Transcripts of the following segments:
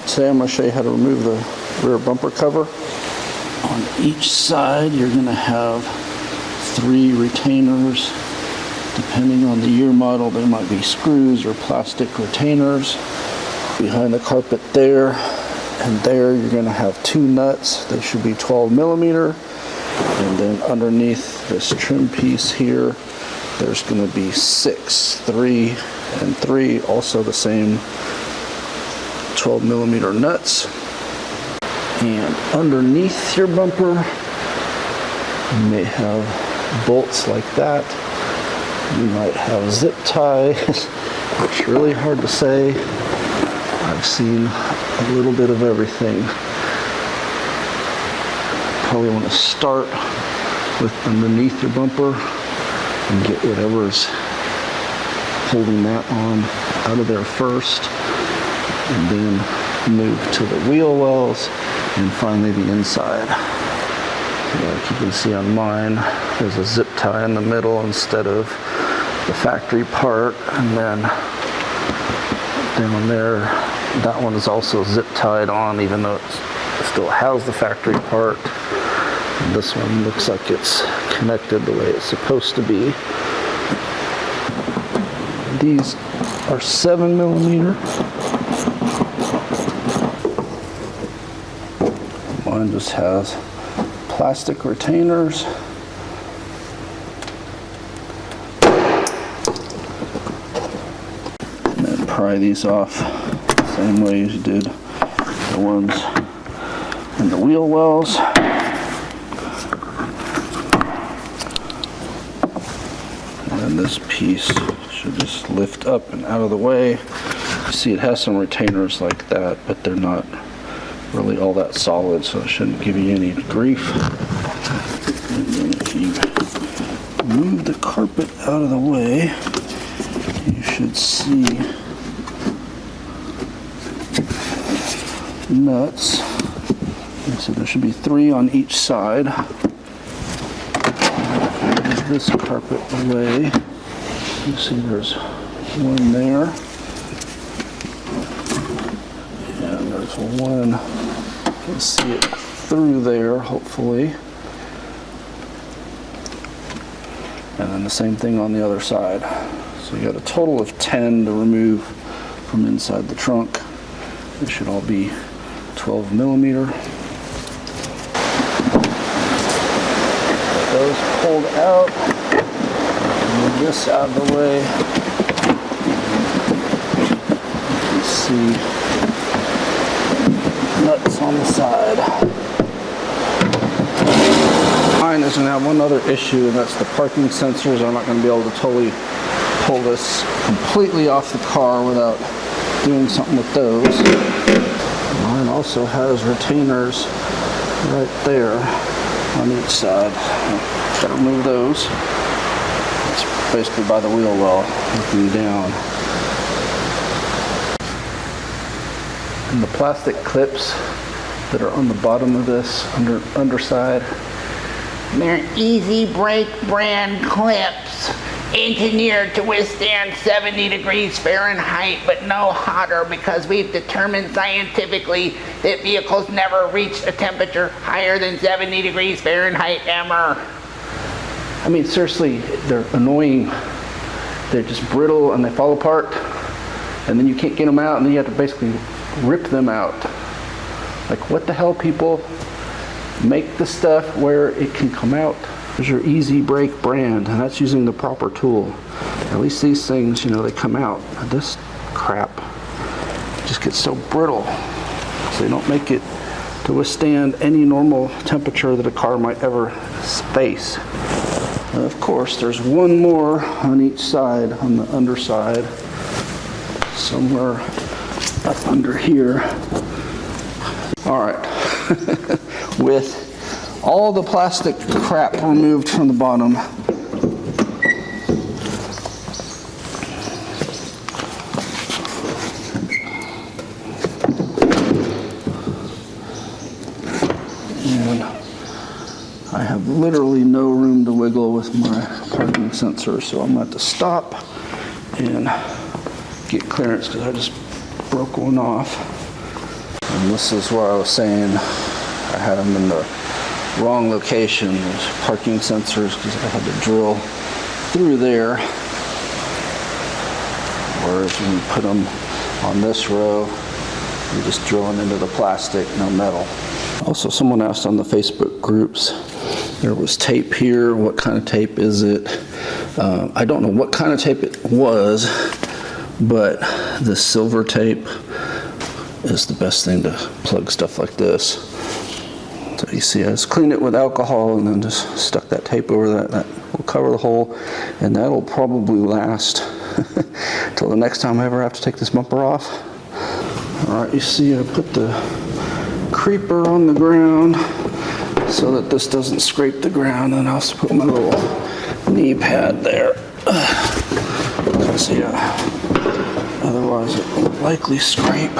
Today I'm going to show you how to remove the rear bumper cover. On each side you're going to have 3 retainers. Depending on the year model, they might be screws or plastic retainers. Behind the carpet there and there you're going to have 2 nuts. They should be 12 millimeter. And then underneath this trim piece here, there's going to be 6, 3 and 3, also the same 12 millimeter nuts. And underneath your bumper, you may have bolts like that. You might have zip ties. It's really hard to say. I've seen a little bit of everything. Probably want to start with underneath your bumper and get whatever's holding that on out of there first, and then move to the wheel wells and finally the inside. Like you can see on mine, there's a zip tie in the middle instead of the factory part, and then down there, that one is also zip tied on even though it still has the factory part. And this one looks like it's connected the way it's supposed to be. These are 7 millimeter. Mine just has plastic retainers. And then pry these off the same way as you did the ones in the wheel wells. And this piece should just lift up and out of the way. You see it has some retainers like that, but they're not really all that solid, so it shouldn't give you any grief. And then if you move the carpet out of the way, you should see nuts. So there should be 3 on each side. Move this carpet away. You see there's 1 there. And there's 1. You can see it through there, hopefully. And then the same thing on the other side. So you got a total of 10 to remove from inside the trunk. It should all be 12 millimeter. Get those pulled out. Move this out of the way. You can see nuts on the side. Mine is going to have one other issue, and that's the parking sensors. I'm not going to be able to totally pull this completely off the car without doing something with those. Mine also has retainers right there on each side. Got to remove those. It's basically by the wheel well, looking down. And the plastic clips that are on the bottom of this underside, they're Easy Break brand clips, engineered to withstand 70 degrees Fahrenheit, but no hotter, because we've determined scientifically that vehicles never reach a temperature higher than 70 degrees Fahrenheit ever. I mean, seriously, they're annoying. They're just brittle and they fall apart, and then you can't get them out, and then you have to basically rip them out. Like, what the hell, people? Make the stuff where it can come out. There's your Easy Break brand, and that's using the proper tool. At least these things, you know, they come out. This crap just gets so brittle, so they don't make it to withstand any normal temperature that a car might ever face. And of course, there's 1 more on each side, on the underside, somewhere up under here. All right. With all the plastic crap removed from the bottom, and I have literally no room to wiggle with my parking sensor, so I'm going to have to stop and get clearance because I just broke one off. And this is where I was saying I had them in the wrong location. There's parking sensors because I had to drill through there. Whereas when you put them on this row, you're just drilling into the plastic, no metal. Also, someone asked on the Facebook groups, there was tape here. What kind of tape is it? I don't know what kind of tape it was, but the silver tape is the best thing to plug stuff like this. So you see, I just cleaned it with alcohol and then just stuck that tape over that. That will cover the hole, and that'll probably last till the next time I ever have to take this bumper off. All right, you see I put the creeper on the ground so that this doesn't scrape the ground, and I also put my little knee pad there. Because, yeah, otherwise it will likely scrape.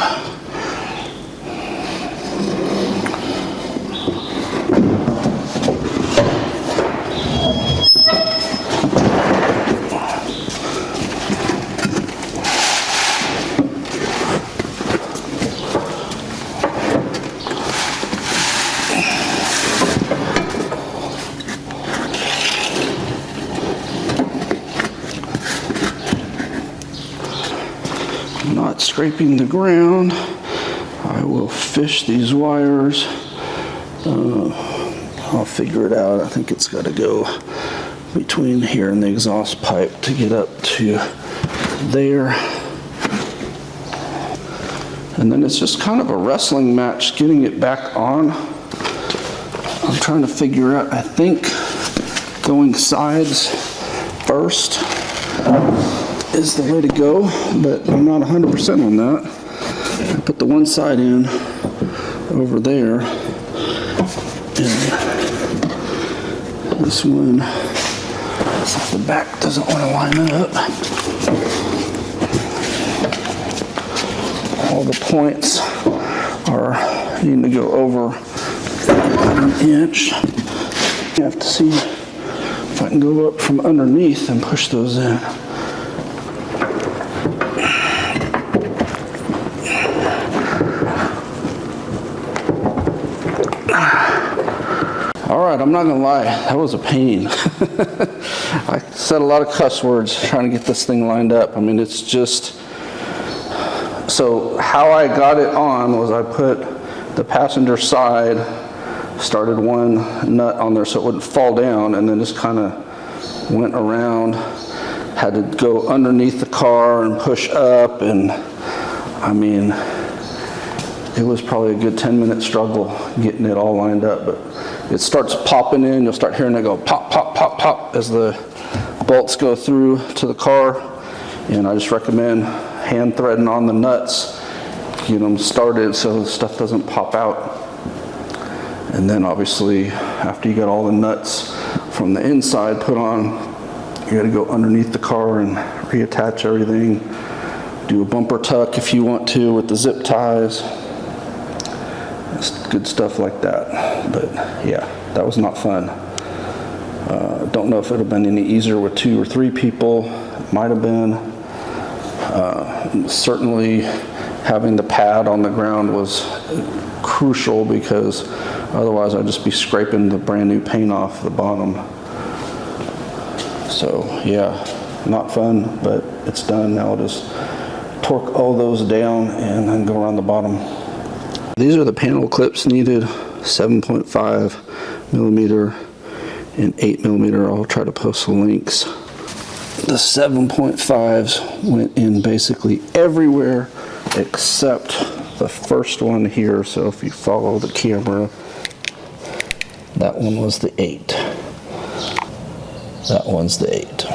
Not scraping the ground, I will fish these wires. I'll figure it out. I think it's got to go between here and the exhaust pipe to get up to there. And then it's just kind of a wrestling match getting it back on. I'm trying to figure out, I think going sides first is the way to go, but I'm not 100% on that. I put the one side in over there, and this one, as if the back doesn't want to line up. All the points are needing to go over an inch. You have to see if I can go up from underneath and push those in. All right, I'm not gonna lie, that was a pain. I said a lot of cuss words trying to get this thing lined up. I mean, it's just, so how I got it on was I put the passenger side, started one nut on there so it wouldn't fall down, and then just kind of went around, had to go underneath the car and push up, and I mean, it was probably a good 10-minute struggle getting it all lined up, but it starts popping in. You'll start hearing it go pop, pop, pop, pop as the bolts go through to the car. And I just recommend hand threading on the nuts, get them started so the stuff doesn't pop out. And then obviously after you got all the nuts from the inside put on, you got to go underneath the car and reattach everything. Do a bumper tuck if you want to with the zip ties. Good stuff like that. But yeah, that was not fun. Don't know if it would have been any easier with 2 or 3 people. It might have been. Certainly having the pad on the ground was crucial, because otherwise I'd just be scraping the brand new paint off the bottom. So yeah, not fun, but it's done. Now I'll just torque all those down and then go around the bottom. These are the panel clips needed, 7.5 millimeter and 8 millimeter. I'll try to post the links. The 7.5s went in basically everywhere except the first one here. So if you follow the camera, that one was the 8. That one's the 8.